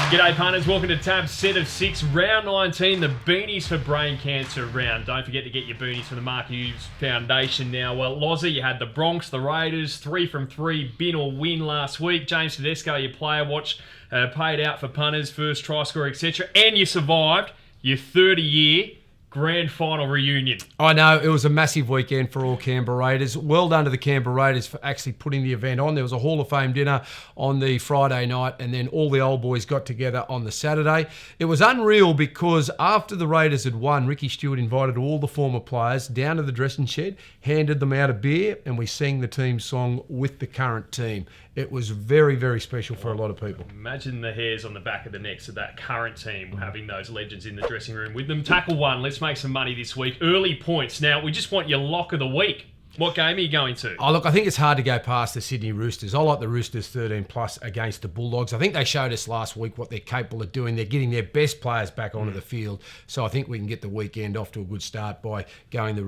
G'day punters, welcome to Tab's set of 6, round 19, the Beanies for Brain Cancer round. Don't forget to get your beanies from the Mark Hughes Foundation now. Well, Lozzie, you had the Bronx, the Raiders, 3 from 3, bin or win last week. James Tedesco, your player watch, paid out for punters, first try score, etc. And you survived your 30-year grand final reunion. I know, it was a massive weekend for all Canberra Raiders. Well done to the Canberra Raiders for actually putting the event on. There was a Hall of Fame dinner on the Friday night, and then all the old boys got together on the Saturday. It was unreal because after the Raiders had won, Ricky Stewart invited all the former players down to the dressing shed, handed them out a beer, and we sang the team song with the current team. It was very, very special for a lot of people. Imagine the hairs on the back of the necks of that current team having those legends in the dressing room with them. Tackle one, let's make some money this week. Early points. Now, we just want your lock of the week. What game are you going to? Oh, look, I think it's hard to go past the Sydney Roosters. I like the Roosters 13 plus against the Bulldogs. I think they showed us last week what they're capable of doing. They're getting their best players back onto the field. So I think we can get the weekend off to a good start by going the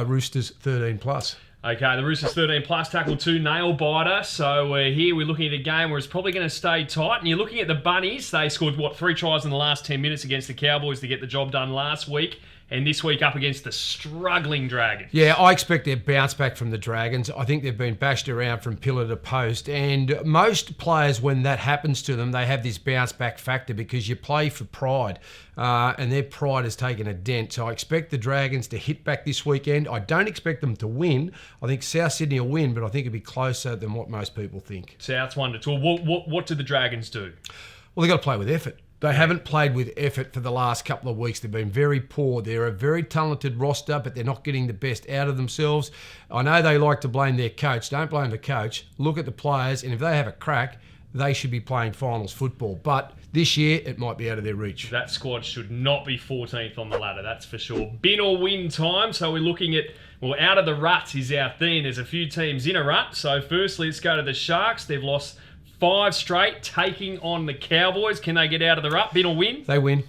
Roosters 13 plus. Okay, the Roosters 13 plus, tackle 2, nail biter. So here we're looking at a game where it's probably going to stay tight. And you're looking at the Bunnies. They scored, 3 tries in the last 10 minutes against the Cowboys to get the job done last week. And this week up against the struggling Dragons. Yeah, I expect their bounce back from the Dragons. I think they've been bashed around from pillar to post. And most players, when that happens to them, they have this bounce back factor because you play for pride. And their pride has taken a dent. So I expect the Dragons to hit back this weekend. I don't expect them to win. I think South Sydney will win, but I think it'll be closer than what most people think. South's 1-2. What do the Dragons do? Well, they've got to play with effort. They haven't played with effort for the last couple of weeks. They've been very poor. They're a very talented roster, but they're not getting the best out of themselves. I know they like to blame their coach. Don't blame the coach. Look at the players, and if they have a crack, they should be playing finals football. But this year, it might be out of their reach. That squad should not be 14th on the ladder, that's for sure. Bin or win time. So we're looking at, out of the ruts is our theme. There's a few teams in a rut. So firstly, let's go to the Sharks. They've lost 5 straight, taking on the Cowboys. Can they get out of the rut? Bin or win? They win.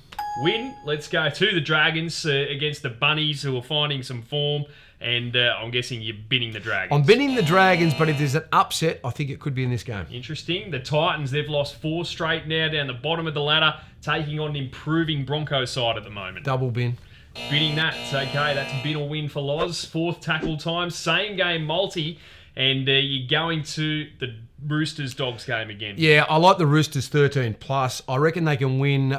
Win. Let's go to the Dragons against the Bunnies, who are finding some form. And I'm guessing you're binning the Dragons. I'm binning the Dragons, but if there's an upset, I think it could be in this game. Interesting. The Titans, they've lost 4 straight now down the bottom of the ladder, taking on an improving Broncos side at the moment. Double bin. Binning that. Okay, that's bin or win for Loz. 4th tackle time. Same game multi. And you're going to the Roosters-Dogs game again. Yeah, I like the Roosters 13 plus. I reckon they can win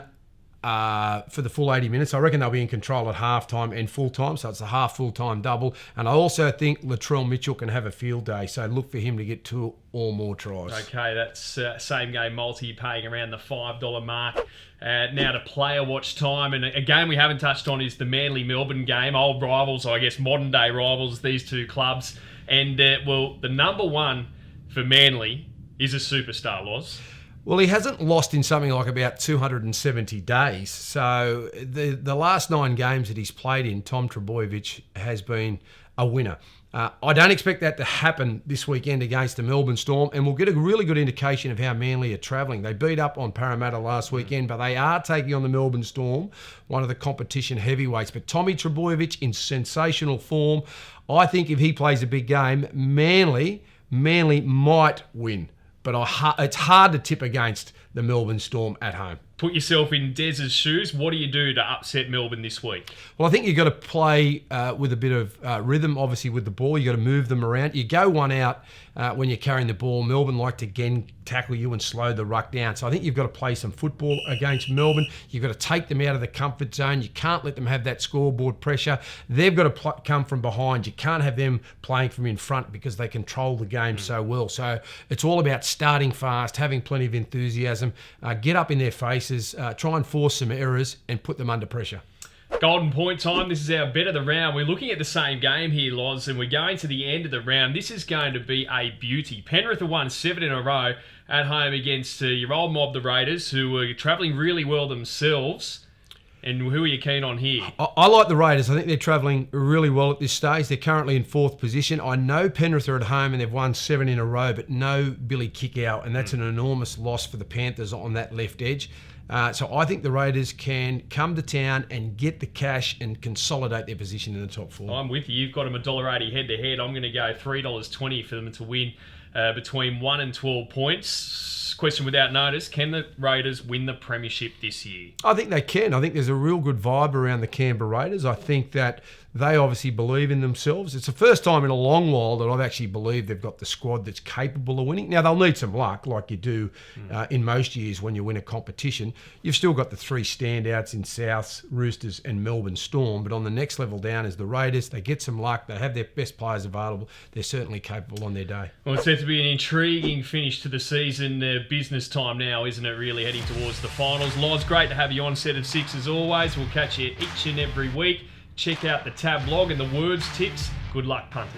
for the full 80 minutes. I reckon they'll be in control at halftime and full time, so it's a half full-time double. And I also think Latrell Mitchell can have a field day, so look for him to get 2 or more tries. Okay, that's same game multi, paying around the $5 mark. Now to player watch time, and a game we haven't touched on is the Manly-Melbourne game. Old rivals, I guess modern-day rivals, these two clubs. And, the number one for Manly is a superstar, Loz. Well, he hasn't lost in something like about 270 days. So the last 9 games that he's played in, Tom Trbojevic has been a winner. I don't expect that to happen this weekend against the Melbourne Storm, and we'll get a really good indication of how Manly are travelling. They beat up on Parramatta last weekend, but they are taking on the Melbourne Storm, one of the competition heavyweights. But Tommy Trbojevic in sensational form. I think if he plays a big game, Manly might win. But it's hard to tip against the Melbourne Storm at home. Put yourself in Dez's shoes. What do you do to upset Melbourne this week? Well, I think you've got to play with a bit of rhythm, obviously, with the ball. You've got to move them around. You go one out when you're carrying the ball. Melbourne like to again tackle you and slow the ruck down. So I think you've got to play some football against Melbourne. You've got to take them out of the comfort zone. You can't let them have that scoreboard pressure. They've got to come from behind. You can't have them playing from in front because they control the game so well. So it's all about starting fast, having plenty of enthusiasm, get up in their faces, try and force some errors and put them under pressure. Golden point time. This is our bet of the round. We're looking at the same game here, Loz, and we're going to the end of the round. This is going to be a beauty. Penrith have won 7 in a row at home against your old mob, the Raiders, who are travelling really well themselves. And who are you keen on here? I like the Raiders. I think they're travelling really well at this stage. They're currently in 4th position. I know Penrith are at home and they've won 7 in a row, but no Billy Kickout, and that's an enormous loss for the Panthers on that left edge. So I think the Raiders can come to town and get the cash and consolidate their position in the top 4. I'm with you. You've got them $1.80 head-to-head. I'm going to go $3.20 for them to win between 1 and 12 points. question without notice. Can the Raiders win the premiership this year? I think they can. I think there's a real good vibe around the Canberra Raiders. I think that they obviously believe in themselves. It's the first time in a long while that I've actually believed they've got the squad that's capable of winning. Now, they'll need some luck, like you do in most years when you win a competition. You've still got the three standouts in Souths, Roosters and Melbourne Storm, but on the next level down is the Raiders. They get some luck. They have their best players available. They're certainly capable on their day. Well, it's set to be an intriguing finish to the season. Business time now, isn't it, really, heading towards the finals. Loz, great to have you on Set of Six as always. We'll catch you each and every week. Check out the Tab blog and the words tips. Good luck, punters.